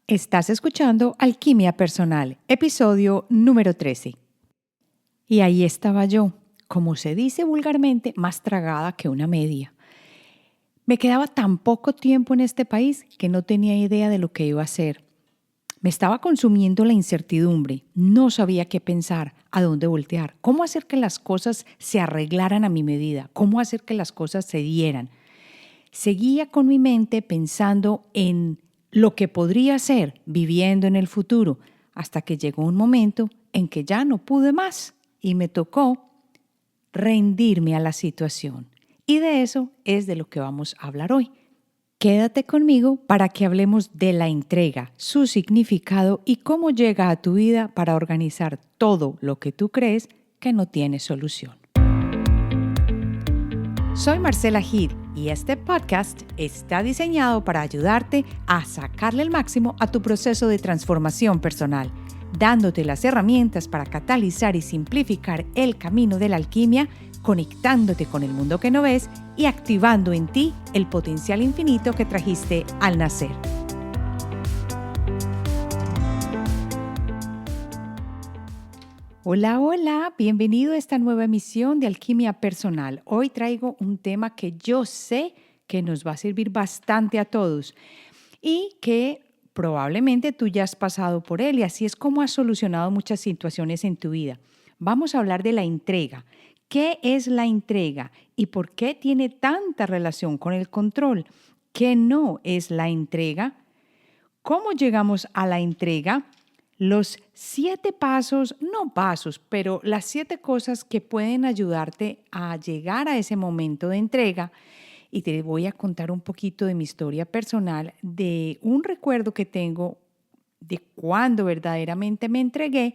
Estás escuchando Alquimia Personal, episodio número 13. Y ahí estaba yo, como se dice vulgarmente, más tragada que una media. Me quedaba tan poco tiempo en este país que no tenía idea de lo que iba a hacer. Me estaba consumiendo la incertidumbre, no sabía qué pensar, a dónde voltear, cómo hacer que las cosas se arreglaran a mi medida, cómo hacer que las cosas se dieran. Seguía con mi mente pensando en lo que podría ser viviendo en el futuro, hasta que llegó un momento en que ya no pude más y me tocó rendirme a la situación. Y de eso es de lo que vamos a hablar hoy. Quédate conmigo para que hablemos de la entrega, su significado y cómo llega a tu vida para organizar todo lo que tú crees que no tiene solución. Soy Marcela Gid y este podcast está diseñado para ayudarte a sacarle el máximo a tu proceso de transformación personal, dándote las herramientas para catalizar y simplificar el camino de la alquimia, conectándote con el mundo que no ves y activando en ti el potencial infinito que trajiste al nacer. Hola, hola, bienvenido a esta nueva emisión de Alquimia Personal. Hoy traigo un tema que yo sé que nos va a servir bastante a todos y que probablemente tú ya has pasado por él y así es como has solucionado muchas situaciones en tu vida. Vamos a hablar de la entrega. ¿Qué es la entrega y por qué tiene tanta relación con el control? ¿Qué no es la entrega? ¿Cómo llegamos a la entrega? Los 7 pasos, no pasos, pero las 7 cosas que pueden ayudarte a llegar a ese momento de entrega. Y te voy a contar un poquito de mi historia personal, de un recuerdo que tengo de cuando verdaderamente me entregué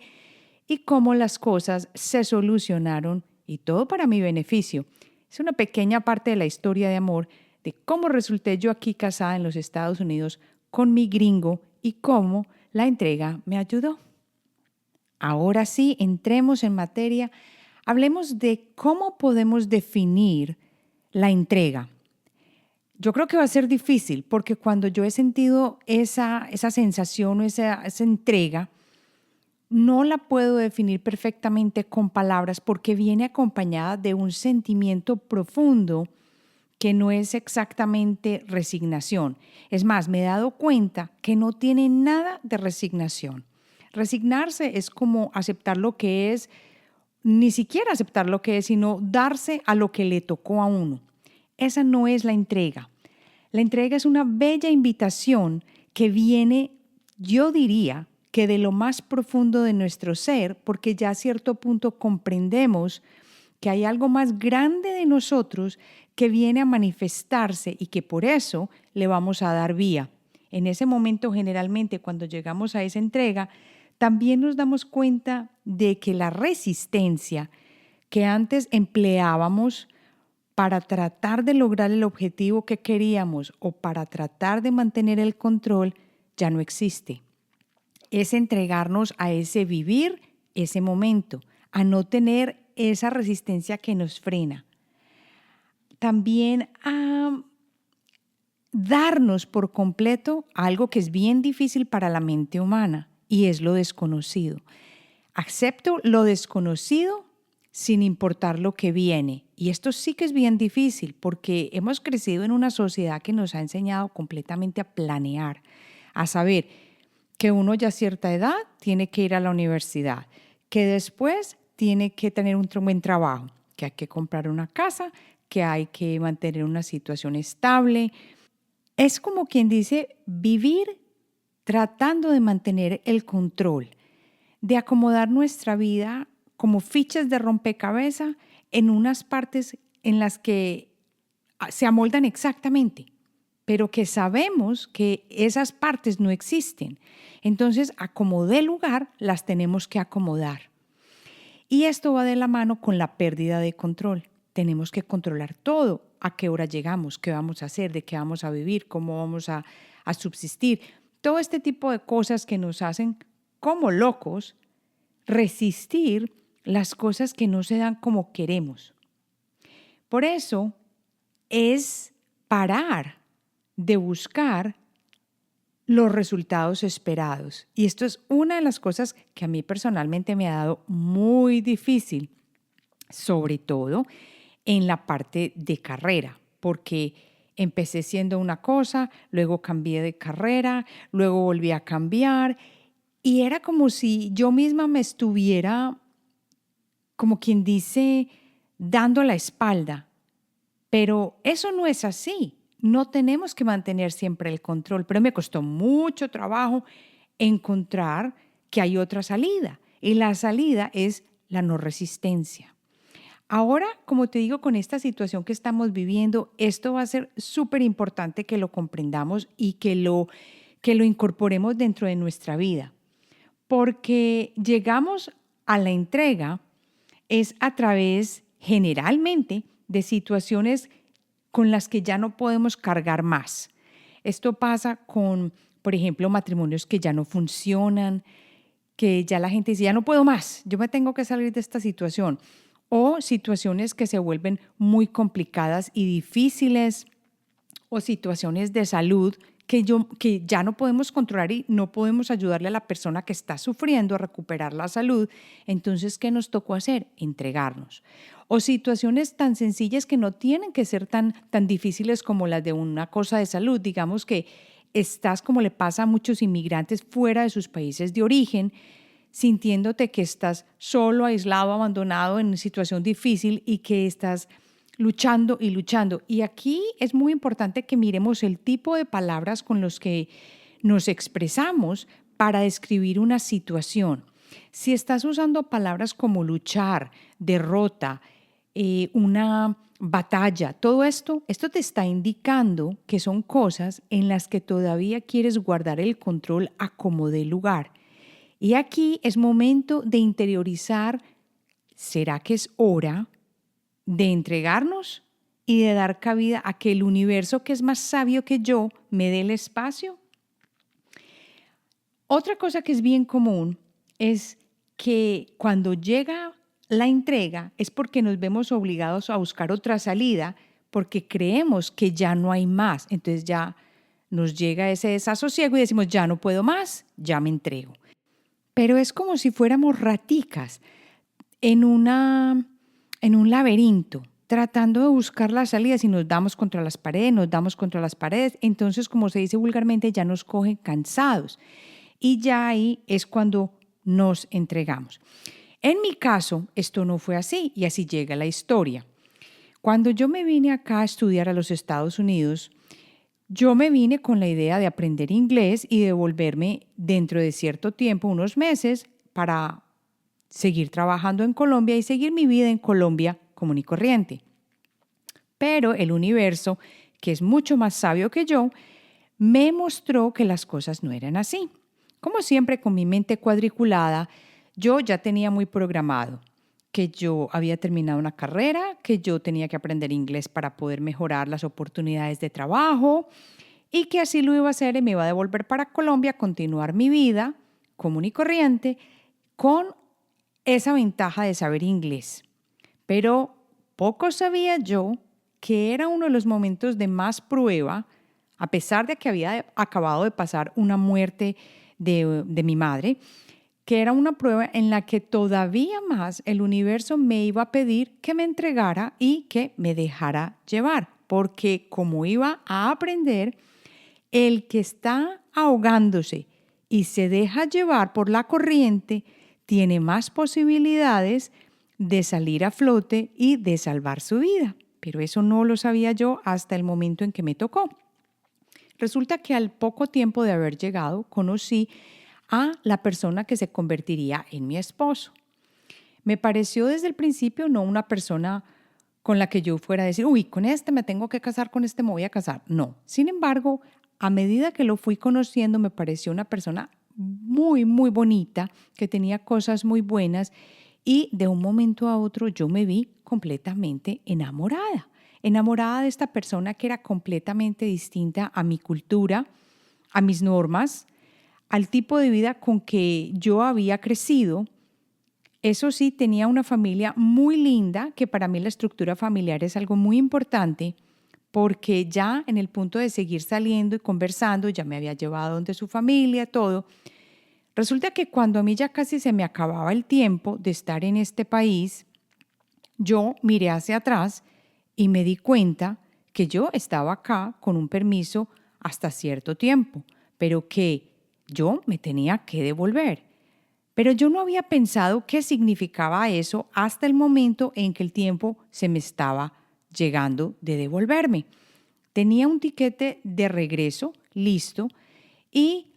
y cómo las cosas se solucionaron y todo para mi beneficio. Es una pequeña parte de la historia de amor de cómo resulté yo aquí casada en los Estados Unidos con mi gringo y cómo la entrega me ayudó. Ahora sí, entremos en materia. Hablemos de cómo podemos definir la entrega. Yo creo que va a ser difícil porque cuando yo he sentido esa sensación o esa entrega, no la puedo definir perfectamente con palabras porque viene acompañada de un sentimiento profundo que no es exactamente resignación. Es más, me he dado cuenta que no tiene nada de resignación. Resignarse es como aceptar lo que es, ni siquiera aceptar lo que es, sino darse a lo que le tocó a uno. Esa no es la entrega. La entrega es una bella invitación que viene, yo diría, que de lo más profundo de nuestro ser, porque ya a cierto punto comprendemos que hay algo más grande de nosotros que viene a manifestarse y que por eso le vamos a dar vía. En ese momento, generalmente, cuando llegamos a esa entrega, también nos damos cuenta de que la resistencia que antes empleábamos para tratar de lograr el objetivo que queríamos o para tratar de mantener el control ya no existe. Es entregarnos a ese vivir, ese momento, a no tener esa resistencia que nos frena. También a darnos por completo algo que es bien difícil para la mente humana y es lo desconocido. Acepto lo desconocido sin importar lo que viene. Y esto sí que es bien difícil porque hemos crecido en una sociedad que nos ha enseñado completamente a planear, a saber que uno ya a cierta edad tiene que ir a la universidad, que después tiene que tener un buen trabajo, que hay que comprar una casa, que hay que mantener una situación estable. Es como quien dice vivir tratando de mantener el control, de acomodar nuestra vida como fichas de rompecabezas en unas partes en las que se amoldan exactamente, pero que sabemos que esas partes no existen. Entonces, a como dé lugar, las tenemos que acomodar. Y esto va de la mano con la pérdida de control. Tenemos que controlar todo, a qué hora llegamos, qué vamos a hacer, de qué vamos a vivir, cómo vamos a subsistir. Todo este tipo de cosas que nos hacen como locos resistir las cosas que no se dan como queremos. Por eso es parar de buscar los resultados esperados. Y esto es una de las cosas que a mí personalmente me ha dado muy difícil, sobre todo en la parte de carrera, porque empecé siendo una cosa, luego cambié de carrera, luego volví a cambiar y era como si yo misma me estuviera, como quien dice, dando la espalda. Pero eso no es así. No tenemos que mantener siempre el control, pero me costó mucho trabajo encontrar que hay otra salida y la salida es la no resistencia. Ahora, como te digo, con esta situación que estamos viviendo, esto va a ser súper importante que lo comprendamos y que lo incorporemos dentro de nuestra vida, porque llegamos a la entrega es a través generalmente de situaciones con las que ya no podemos cargar más. Esto pasa con, por ejemplo, matrimonios que ya no funcionan, que ya la gente dice, ya no puedo más, yo me tengo que salir de esta situación. O situaciones que se vuelven muy complicadas y difíciles, o situaciones de salud que ya no podemos controlar y no podemos ayudarle a la persona que está sufriendo a recuperar la salud. Entonces, ¿qué nos tocó hacer? Entregarnos. O situaciones tan sencillas que no tienen que ser tan difíciles como las de una cosa de salud. Digamos que estás, como le pasa a muchos inmigrantes fuera de sus países de origen, sintiéndote que estás solo, aislado, abandonado en una situación difícil y que estás luchando y luchando. Y aquí es muy importante que miremos el tipo de palabras con los que nos expresamos para describir una situación. Si estás usando palabras como luchar, derrota, una batalla, todo esto te está indicando que son cosas en las que todavía quieres guardar el control a como dé lugar. Y aquí es momento de interiorizar, ¿será que es hora de entregarnos y de dar cabida a que el universo, que es más sabio que yo, me dé el espacio? Otra cosa que es bien común es que cuando llega la entrega es porque nos vemos obligados a buscar otra salida porque creemos que ya no hay más. Entonces ya nos llega ese desasosiego y decimos, ya no puedo más, ya me entrego. Pero es como si fuéramos raticas en en un laberinto, tratando de buscar las salidas y nos damos contra las paredes, entonces, como se dice vulgarmente, ya nos cogen cansados y ya ahí es cuando nos entregamos. En mi caso, esto no fue así y así llega la historia. Cuando yo me vine acá a estudiar a los Estados Unidos, yo me vine con la idea de aprender inglés y de volverme dentro de cierto tiempo, unos meses, para seguir trabajando en Colombia y seguir mi vida en Colombia común y corriente. Pero el universo, que es mucho más sabio que yo, me mostró que las cosas no eran así. Como siempre, con mi mente cuadriculada, yo ya tenía muy programado que yo había terminado una carrera, que yo tenía que aprender inglés para poder mejorar las oportunidades de trabajo y que así lo iba a hacer y me iba a devolver para Colombia a continuar mi vida común y corriente con esa ventaja de saber inglés. Pero poco sabía yo que era uno de los momentos de más prueba, a pesar de que había acabado de pasar una muerte de mi madre, que era una prueba en la que todavía más el universo me iba a pedir que me entregara y que me dejara llevar, porque como iba a aprender, el que está ahogándose y se deja llevar por la corriente tiene más posibilidades de salir a flote y de salvar su vida. Pero eso no lo sabía yo hasta el momento en que me tocó. Resulta que al poco tiempo de haber llegado, conocí a la persona que se convertiría en mi esposo. Me pareció desde el principio no una persona con la que yo fuera a decir, uy, con este me tengo que casar, con este me voy a casar. No. Sin embargo, a medida que lo fui conociendo, me pareció una persona muy, muy bonita, que tenía cosas muy buenas y de un momento a otro yo me vi completamente enamorada. Enamorada de esta persona que era completamente distinta a mi cultura, a mis normas, al tipo de vida con que yo había crecido. Eso sí, tenía una familia muy linda, que para mí la estructura familiar es algo muy importante, porque ya en el punto de seguir saliendo y conversando, ya me había llevado donde su familia, todo. Resulta que cuando a mí ya casi se me acababa el tiempo de estar en este país, yo miré hacia atrás y me di cuenta que yo estaba acá con un permiso hasta cierto tiempo, pero que yo me tenía que devolver. Pero yo no había pensado qué significaba eso hasta el momento en que el tiempo se me estaba llegando de devolverme. Tenía un tiquete de regreso listo y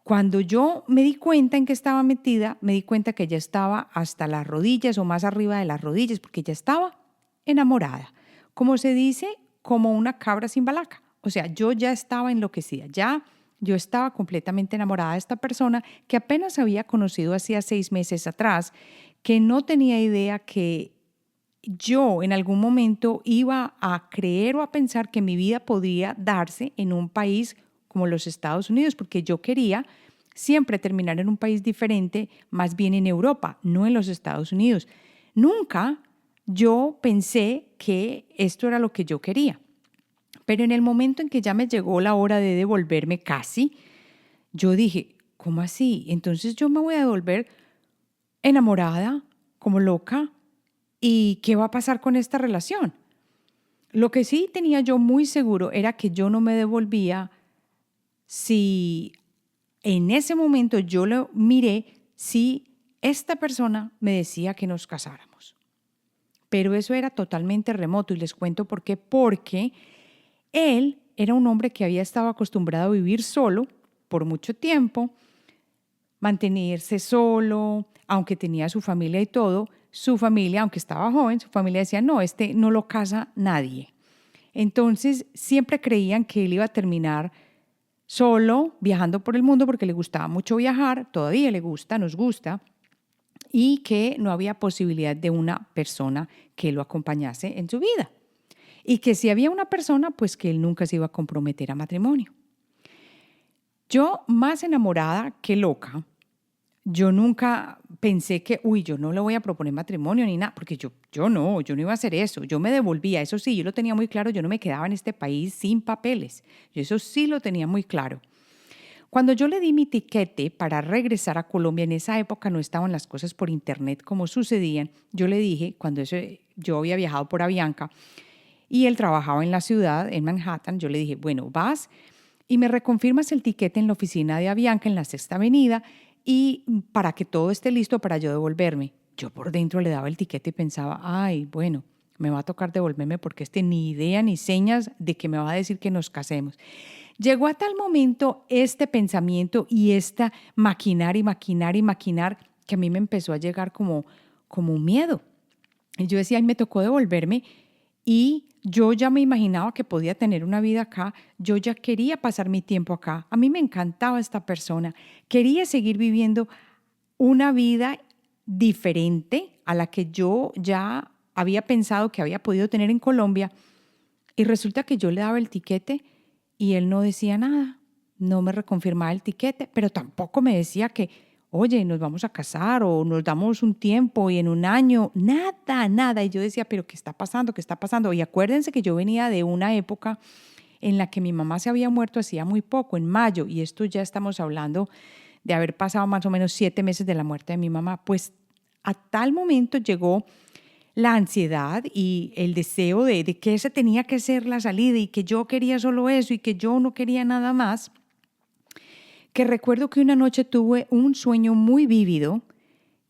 cuando yo me di cuenta en que estaba metida, me di cuenta que ya estaba hasta las rodillas o más arriba de las rodillas, porque ya estaba enamorada. Como se dice, como una cabra sin balaca. O sea, yo ya estaba enloquecida, ya yo estaba completamente enamorada de esta persona que apenas había conocido hacía 6 meses atrás, que no tenía idea que yo en algún momento iba a creer o a pensar que mi vida podría darse en un país como los Estados Unidos, porque yo quería siempre terminar en un país diferente, más bien en Europa, no en los Estados Unidos. Nunca yo pensé que esto era lo que yo quería. Pero en el momento en que ya me llegó la hora de devolverme casi, yo dije, ¿cómo así? Entonces yo me voy a devolver enamorada, como loca, ¿y qué va a pasar con esta relación? Lo que sí tenía yo muy seguro era que yo no me devolvía si en ese momento yo lo miré, si esta persona me decía que nos casáramos. Pero eso era totalmente remoto y les cuento por qué. Porque él era un hombre que había estado acostumbrado a vivir solo por mucho tiempo, mantenerse solo, aunque tenía su familia y todo. Su familia, aunque estaba joven, su familia decía, no, este no lo casa nadie. Entonces siempre creían que él iba a terminar solo, viajando por el mundo porque le gustaba mucho viajar, todavía le gusta, nos gusta, y que no había posibilidad de una persona que lo acompañase en su vida. Y que si había una persona, pues que él nunca se iba a comprometer a matrimonio. Yo, más enamorada que loca, yo nunca pensé que, yo no le voy a proponer matrimonio ni nada, porque yo no iba a hacer eso. Yo me devolvía, eso sí, yo lo tenía muy claro, yo no me quedaba en este país sin papeles. Yo eso sí lo tenía muy claro. Cuando yo le di mi tiquete para regresar a Colombia, en esa época no estaban las cosas por internet como sucedían, yo le dije, yo había viajado por Avianca y él trabajaba en la ciudad, en Manhattan, yo le dije, bueno, vas y me reconfirmas el tiquete en la oficina de Avianca en la Sexta Avenida y para que todo esté listo para yo devolverme. Yo por dentro le daba el tiquete y pensaba, ay, bueno, me va a tocar devolverme porque ni idea ni señas de que me va a decir que nos casemos. Llegó a tal momento este pensamiento y esta maquinar y maquinar y maquinar que a mí me empezó a llegar como un miedo. Y yo decía, ay, me tocó devolverme y yo ya me imaginaba que podía tener una vida acá, yo ya quería pasar mi tiempo acá, a mí me encantaba esta persona, quería seguir viviendo una vida diferente a la que yo ya había pensado que había podido tener en Colombia y resulta que yo le daba el tiquete y él no decía nada, no me reconfirmaba el tiquete, pero tampoco me decía que, oye, nos vamos a casar o nos damos un tiempo y en un año, nada, nada. Y yo decía, pero ¿qué está pasando? ¿Qué está pasando? Y acuérdense que yo venía de una época en la que mi mamá se había muerto hacía muy poco, en mayo, y esto ya estamos hablando de haber pasado más o menos 7 meses de la muerte de mi mamá. Pues a tal momento llegó la ansiedad y el deseo de que esa tenía que ser la salida y que yo quería solo eso y que yo no quería nada más, que recuerdo que una noche tuve un sueño muy vívido,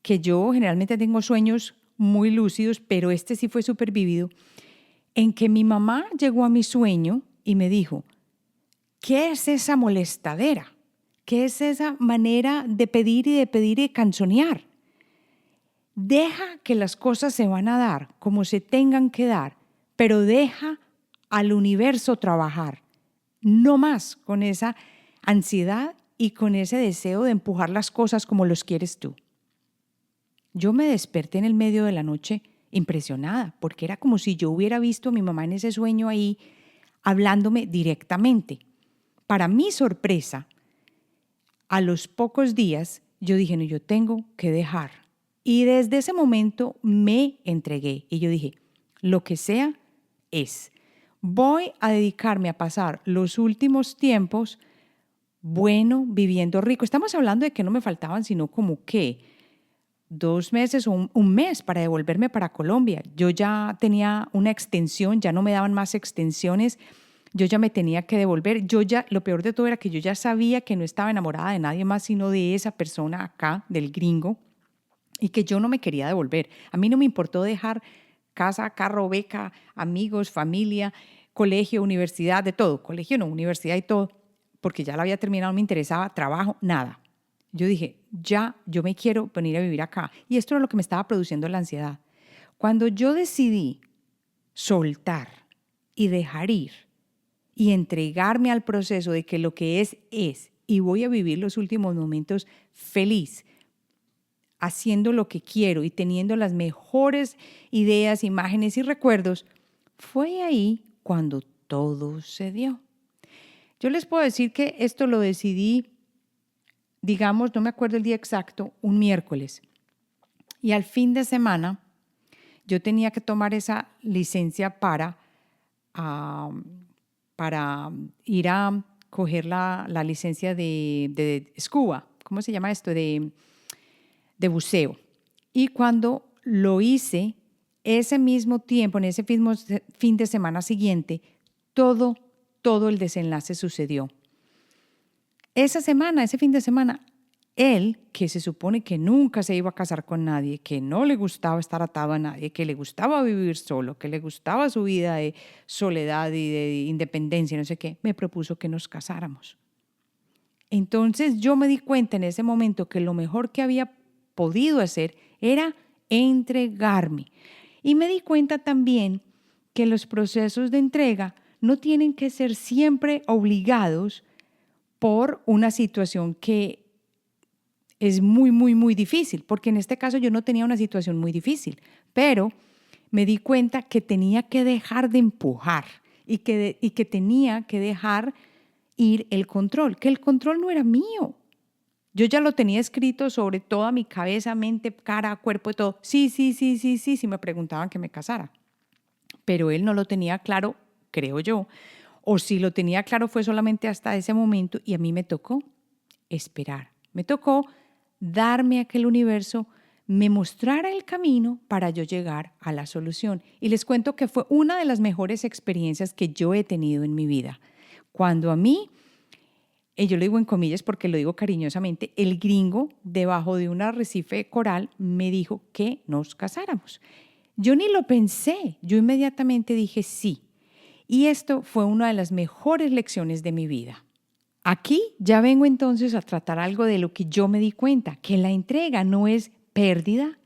que yo generalmente tengo sueños muy lúcidos, pero este sí fue súper vívido, en que mi mamá llegó a mi sueño y me dijo, ¿qué es esa molestadera? ¿Qué es esa manera de pedir y de canzonear? Deja que las cosas se van a dar como se tengan que dar, pero deja al universo trabajar, no más con esa ansiedad y con ese deseo de empujar las cosas como los quieres tú. Yo me desperté en el medio de la noche impresionada, porque era como si yo hubiera visto a mi mamá en ese sueño ahí hablándome directamente. Para mi sorpresa, a los pocos días yo dije, no, yo tengo que dejar. Y desde ese momento me entregué y yo dije, lo que sea es. voy a dedicarme a pasar los últimos tiempos, bueno, viviendo rico. Estamos hablando de que no me faltaban sino como que 2 meses o un mes para devolverme para Colombia. Yo ya tenía una extensión, ya no me daban más extensiones, yo ya me tenía que devolver. Lo peor de todo era que yo ya sabía que no estaba enamorada de nadie más sino de esa persona acá, del gringo, y que yo no me quería devolver. A mí no me importó dejar casa, carro, beca, amigos, familia, colegio, universidad, de todo. Colegio no, universidad y todo, porque ya la había terminado, no me interesaba, trabajo, nada. Yo dije, ya, yo me quiero venir a vivir acá. Y esto era lo que me estaba produciendo la ansiedad. Cuando yo decidí soltar y dejar ir y entregarme al proceso de que lo que es, y voy a vivir los últimos momentos feliz, haciendo lo que quiero y teniendo las mejores ideas, imágenes y recuerdos, fue ahí cuando todo se dio. Yo les puedo decir que esto lo decidí, digamos, no me acuerdo el día exacto, un miércoles. Y al fin de semana yo tenía que tomar esa licencia para ir a coger la licencia de scuba. ¿Cómo se llama esto? De buceo. Y cuando lo hice, ese mismo tiempo, en ese mismo fin de semana siguiente, todo el desenlace sucedió. Esa semana, ese fin de semana, él, que se supone que nunca se iba a casar con nadie, que no le gustaba estar atado a nadie, que le gustaba vivir solo, que le gustaba su vida de soledad y de independencia, no sé qué, me propuso que nos casáramos. Entonces yo me di cuenta en ese momento que lo mejor que había podido hacer era entregarme. Y me di cuenta también que los procesos de entrega no tienen que ser siempre obligados por una situación que es muy, muy, muy difícil, porque en este caso yo no tenía una situación muy difícil, pero me di cuenta que tenía que dejar de empujar y que tenía que dejar ir el control, que el control no era mío. Yo ya lo tenía escrito sobre toda mi cabeza, mente, cara, cuerpo y todo. Sí, si me preguntaban que me casara. Pero él no lo tenía claro, creo yo. O si lo tenía claro fue solamente hasta ese momento y a mí me tocó esperar. Me tocó darme a que el universo me mostrara el camino para yo llegar a la solución. Y les cuento que fue una de las mejores experiencias que yo he tenido en mi vida. Cuando a mí, yo lo digo en comillas porque lo digo cariñosamente, el gringo debajo de un arrecife de coral me dijo que nos casáramos. Yo ni lo pensé, yo inmediatamente dije sí. Y esto fue una de las mejores lecciones de mi vida. Aquí ya vengo entonces a tratar algo de lo que yo me di cuenta, que la entrega no es pérdida,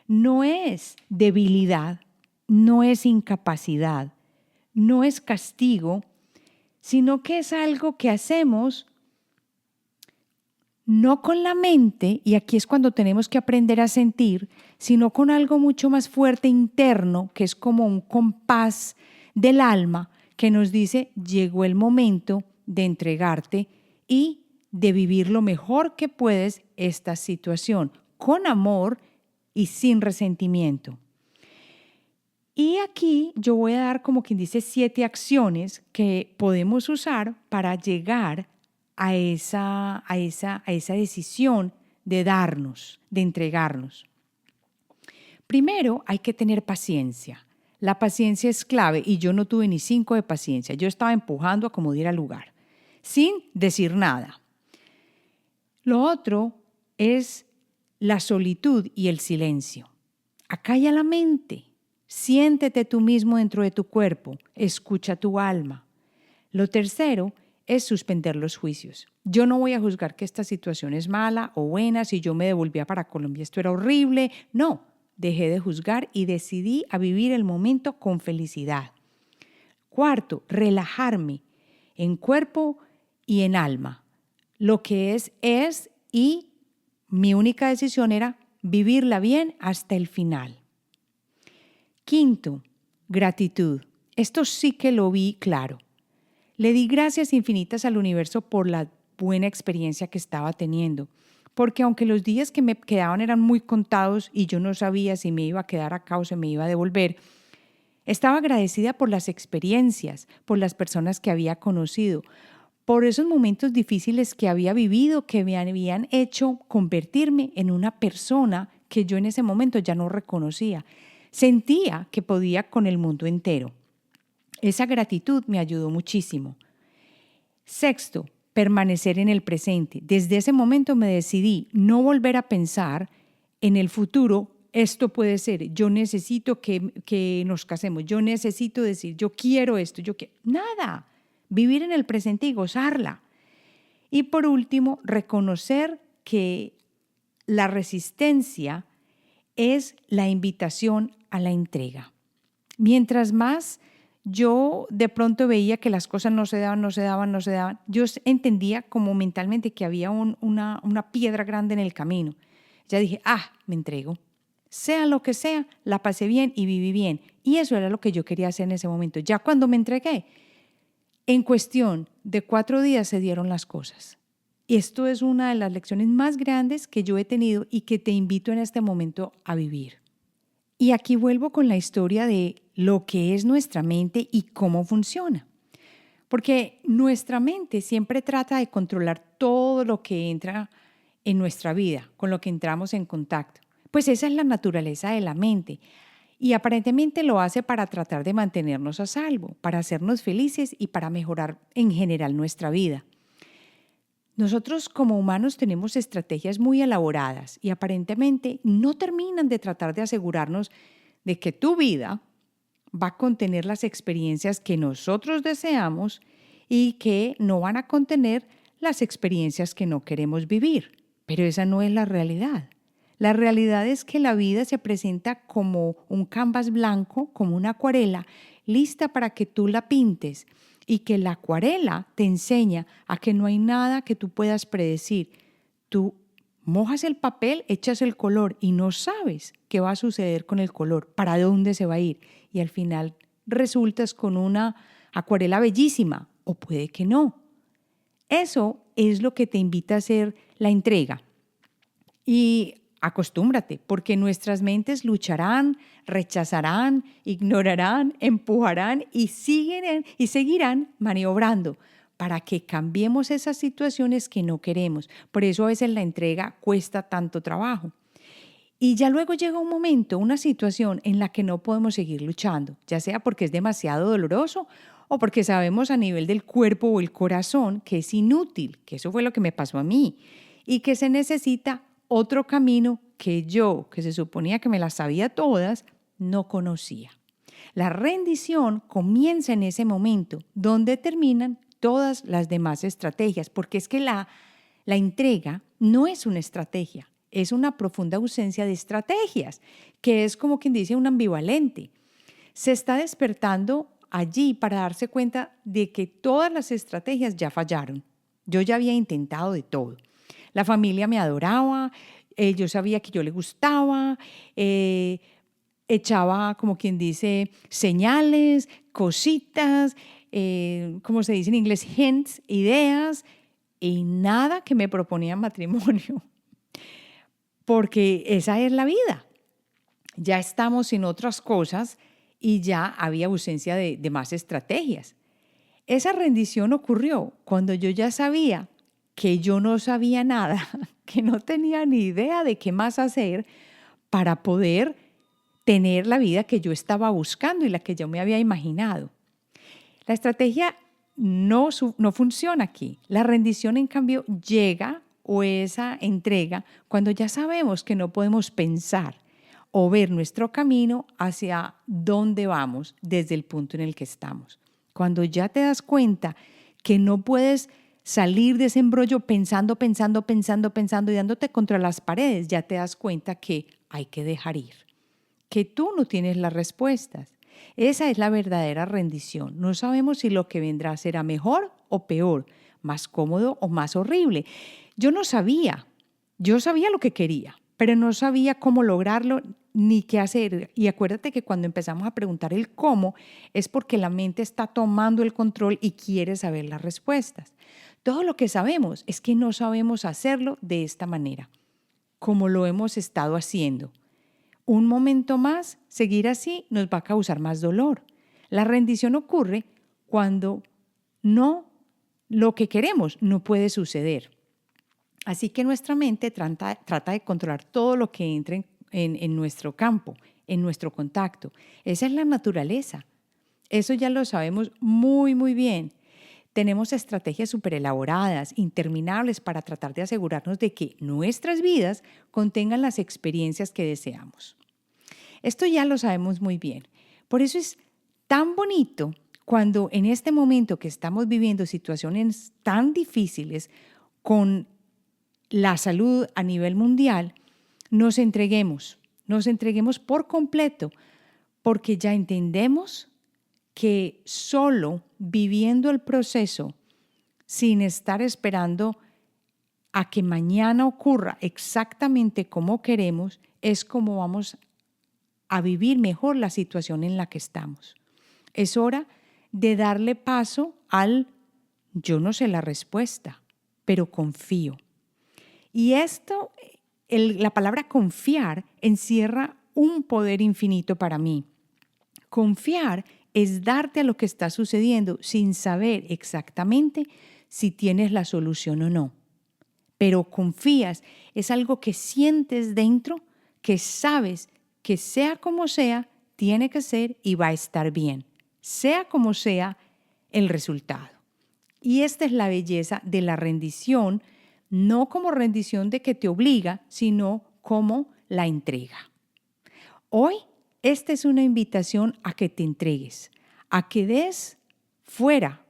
no es debilidad, no es incapacidad, no es castigo, sino que es algo que hacemos no con la mente, y aquí es cuando tenemos que aprender a sentir, sino con algo mucho más fuerte interno, que es como un compás del alma que nos dice, llegó el momento de entregarte y de vivir lo mejor que puedes esta situación, con amor y sin resentimiento. Y aquí yo voy a dar como quien dice 7 acciones que podemos usar para llegar a esa decisión de darnos, de entregarnos. Primero hay que tener paciencia. La paciencia es clave y yo no tuve ni 5 de paciencia. Yo estaba empujando a como diera lugar, sin decir nada. Lo otro es la solitud y el silencio. Acalla la mente. Siéntete tú mismo dentro de tu cuerpo. Escucha tu alma. Lo tercero es suspender los juicios. Yo no voy a juzgar que esta situación es mala o buena, si yo me devolvía para Colombia esto era horrible. No, dejé de juzgar y decidí a vivir el momento con felicidad. Cuarto, relajarme en cuerpo y en alma. Lo que es y mi única decisión era vivirla bien hasta el final. Quinto, gratitud. Esto sí que lo vi claro. Le di gracias infinitas al universo por la buena experiencia que estaba teniendo, porque aunque los días que me quedaban eran muy contados y yo no sabía si me iba a quedar acá o se me iba a devolver, Estaba agradecida por las experiencias, por las personas que había conocido, por esos momentos difíciles que había vivido, que me habían hecho convertirme en una persona que yo en ese momento ya no reconocía. Sentía que podía con el mundo entero. Esa gratitud me ayudó muchísimo. Sexto, permanecer en el presente. Desde ese momento me decidí no volver a pensar en el futuro. Esto puede ser, yo necesito que nos casemos, yo necesito decir, yo quiero esto, nada. Vivir en el presente y gozarla. Y por último, reconocer que la resistencia es la invitación a la entrega. Mientras más yo de pronto veía que las cosas no se daban, yo entendía como mentalmente que había una piedra grande en el camino. Ya dije, me entrego. Sea lo que sea, la pasé bien y viví bien. Y eso era lo que yo quería hacer en ese momento. Ya cuando me entregué, en cuestión de 4 días se dieron las cosas. Y esto es una de las lecciones más grandes que yo he tenido y que te invito en este momento a vivir. Y aquí vuelvo con la historia de lo que es nuestra mente y cómo funciona. Porque nuestra mente siempre trata de controlar todo lo que entra en nuestra vida, con lo que entramos en contacto. Pues esa es la naturaleza de la mente. Y aparentemente lo hace para tratar de mantenernos a salvo, para hacernos felices y para mejorar en general nuestra vida. Nosotros como humanos tenemos estrategias muy elaboradas y aparentemente no terminan de tratar de asegurarnos de que tu vida va a contener las experiencias que nosotros deseamos y que no van a contener las experiencias que no queremos vivir. Pero esa no es la realidad. La realidad es que la vida se presenta como un canvas blanco, como una acuarela, lista para que tú la pintes y que la acuarela te enseña a que no hay nada que tú puedas predecir. Tú mojas el papel, echas el color y no sabes qué va a suceder con el color, para dónde se va a ir. Y al final resultas con una acuarela bellísima o puede que no. Eso es lo que te invita a hacer la entrega. Y acostúmbrate, porque nuestras mentes lucharán, rechazarán, ignorarán, empujarán y seguirán maniobrando para que cambiemos esas situaciones que no queremos. Por eso a veces la entrega cuesta tanto trabajo. Y ya luego llega un momento, una situación en la que no podemos seguir luchando, ya sea porque es demasiado doloroso o porque sabemos a nivel del cuerpo o el corazón que es inútil, que eso fue lo que me pasó a mí, y que se necesita otro camino que yo, que se suponía que me las sabía todas, no conocía. La rendición comienza en ese momento, donde terminan todas las demás estrategias, porque es que la entrega no es una estrategia, es una profunda ausencia de estrategias, que es como quien dice un ambivalente. Se está despertando allí para darse cuenta de que todas las estrategias ya fallaron. Yo ya había intentado de todo. La familia me adoraba, yo sabía que yo le gustaba, echaba, como quien dice, señales, cositas, como se dice en inglés, hints, ideas, y nada que me proponía matrimonio, porque esa es la vida. Ya estamos en otras cosas y ya había ausencia de más estrategias. Esa rendición ocurrió cuando yo ya sabía que yo no sabía nada, que no tenía ni idea de qué más hacer para poder tener la vida que yo estaba buscando y la que yo me había imaginado. La estrategia no funciona aquí. La rendición, en cambio, llega, o esa entrega, cuando ya sabemos que no podemos pensar o ver nuestro camino hacia dónde vamos desde el punto en el que estamos. Cuando ya te das cuenta que no puedes salir de ese embrollo pensando y dándote contra las paredes, ya te das cuenta que hay que dejar ir, que tú no tienes las respuestas. Esa es la verdadera rendición. No sabemos si lo que vendrá será mejor o peor, más cómodo o más horrible. Yo sabía lo que quería, pero no sabía cómo lograrlo ni qué hacer. Y acuérdate que cuando empezamos a preguntar el cómo es porque la mente está tomando el control y quiere saber las respuestas. Todo lo que sabemos es que no sabemos hacerlo de esta manera, como lo hemos estado haciendo. Un momento más, seguir así nos va a causar más dolor. La rendición ocurre cuando lo que queremos no puede suceder. Así que nuestra mente trata de controlar todo lo que entre en nuestro campo, en nuestro contacto. Esa es la naturaleza. Eso ya lo sabemos muy, muy bien. Tenemos estrategias súper elaboradas, interminables, para tratar de asegurarnos de que nuestras vidas contengan las experiencias que deseamos. Esto ya lo sabemos muy bien. Por eso es tan bonito cuando en este momento que estamos viviendo situaciones tan difíciles con la salud a nivel mundial, nos entreguemos por completo, porque ya entendemos que solo viviendo el proceso, sin estar esperando a que mañana ocurra exactamente como queremos, es como vamos a vivir mejor la situación en la que estamos. Es hora de darle paso al yo no sé la respuesta, pero confío. Y la palabra confiar encierra un poder infinito para mí. Confiar es darte a lo que está sucediendo sin saber exactamente si tienes la solución o no. Pero confías, es algo que sientes dentro, que sabes que sea como sea, tiene que ser y va a estar bien, sea como sea el resultado. Y esta es la belleza de la rendición, no como rendición de que te obliga, sino como la entrega. Hoy, esta es una invitación a que te entregues, a que des fuera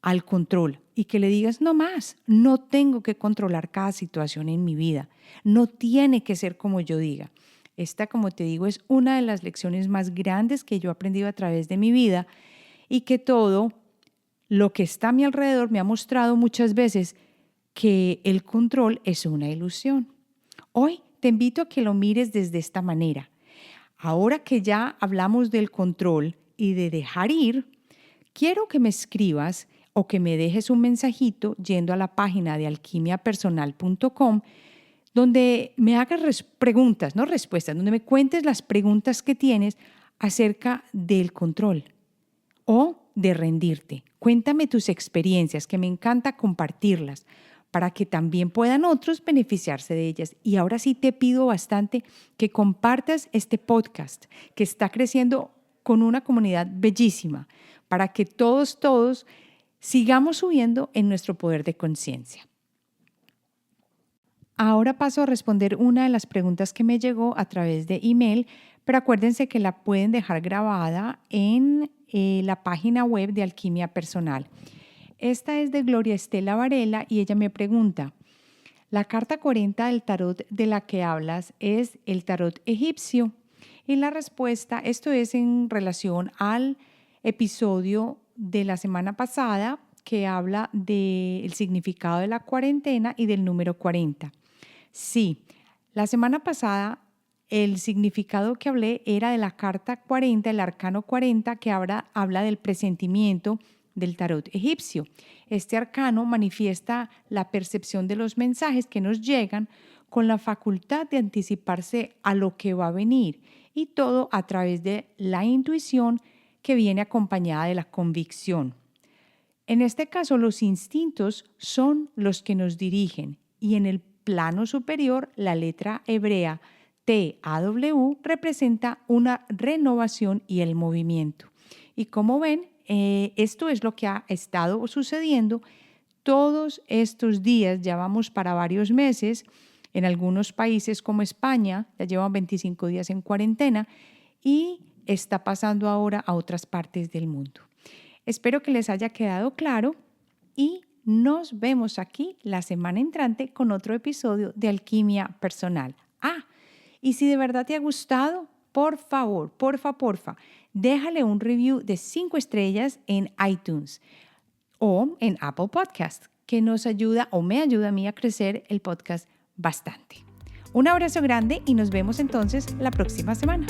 al control y que le digas no más, no tengo que controlar cada situación en mi vida, no tiene que ser como yo diga. Esta, como te digo, es una de las lecciones más grandes que yo he aprendido a través de mi vida y que todo lo que está a mi alrededor me ha mostrado muchas veces que el control es una ilusión. Hoy te invito a que lo mires desde esta manera. Ahora que ya hablamos del control y de dejar ir, quiero que me escribas o que me dejes un mensajito yendo a la página de alquimiapersonal.com donde me hagas preguntas, no respuestas, donde me cuentes las preguntas que tienes acerca del control o de rendirte. Cuéntame tus experiencias, que me encanta compartirlas para que también puedan otros beneficiarse de ellas. Y ahora sí te pido bastante que compartas este podcast que está creciendo con una comunidad bellísima para que todos sigamos subiendo en nuestro poder de conciencia. Ahora paso a responder una de las preguntas que me llegó a través de email, pero acuérdense que la pueden dejar grabada en la página web de Alquimia Personal. Esta es de Gloria Estela Varela y ella me pregunta, la carta 40 del tarot de la que hablas es el tarot egipcio. Y la respuesta, esto es en relación al episodio de la semana pasada que habla del significado de la cuarentena y del número 40. Sí, la semana pasada el significado que hablé era de la carta 40, el arcano 40, que habla del presentimiento del tarot egipcio. Este arcano manifiesta la percepción de los mensajes que nos llegan con la facultad de anticiparse a lo que va a venir y todo a través de la intuición que viene acompañada de la convicción. En este caso, los instintos son los que nos dirigen y en el plano superior, la letra hebrea TAW representa una renovación y el movimiento. Y como ven, esto es lo que ha estado sucediendo todos estos días. Ya vamos para varios meses. En algunos países como España ya llevan 25 días en cuarentena y está pasando ahora a otras partes del mundo. Espero que les haya quedado claro y nos vemos aquí la semana entrante con otro episodio de Alquimia Personal. Y si de verdad te ha gustado, por favor, porfa, déjale un review de 5 estrellas en iTunes o en Apple Podcast, que nos ayuda o me ayuda a mí a crecer el podcast bastante. Un abrazo grande y nos vemos entonces la próxima semana.